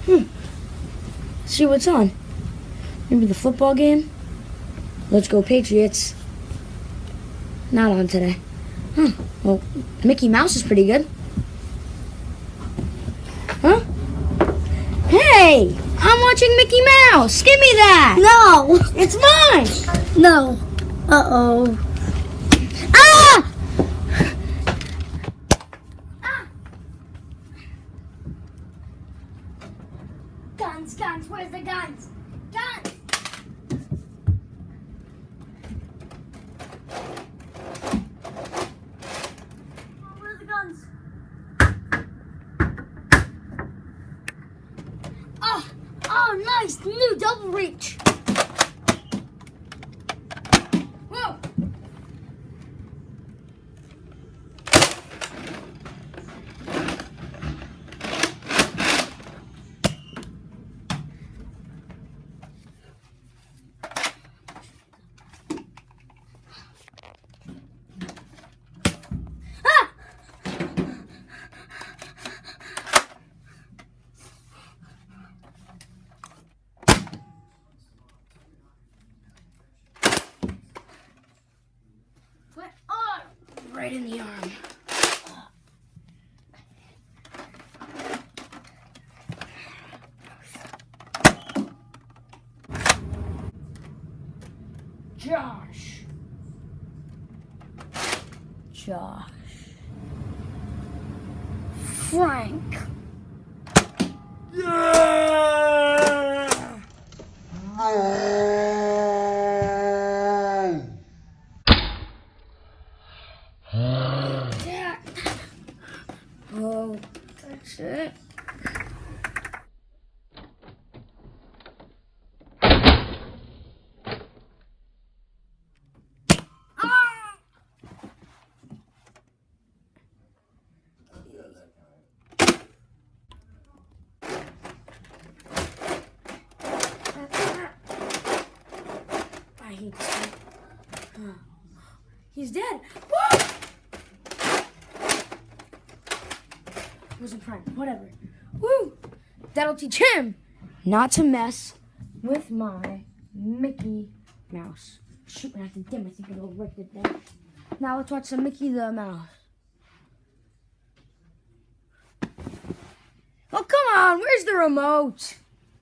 Let's see what's on. Maybe the football game? Let's go Patriots. Not on today. Huh. Well, Mickey Mouse is pretty good. Huh? Hey! I'm watching Mickey Mouse! Give me that! No! It's mine! No. Uh-oh. Ah! Guns, guns, where's the guns? Guns! Where are the guns? Oh, nice! New double reach! Whoa! Right in the arm. Josh. Frank. Dad. Oh, that's it. I hate this guy. He's dead. Woo! Wasn't prank. Whatever. Woo! That'll teach him not to mess with my Mickey Mouse. Shoot, when I think dim, I think it'll rip it down. Now let's watch some Mickey the Mouse. Oh, come on. Where's the remote?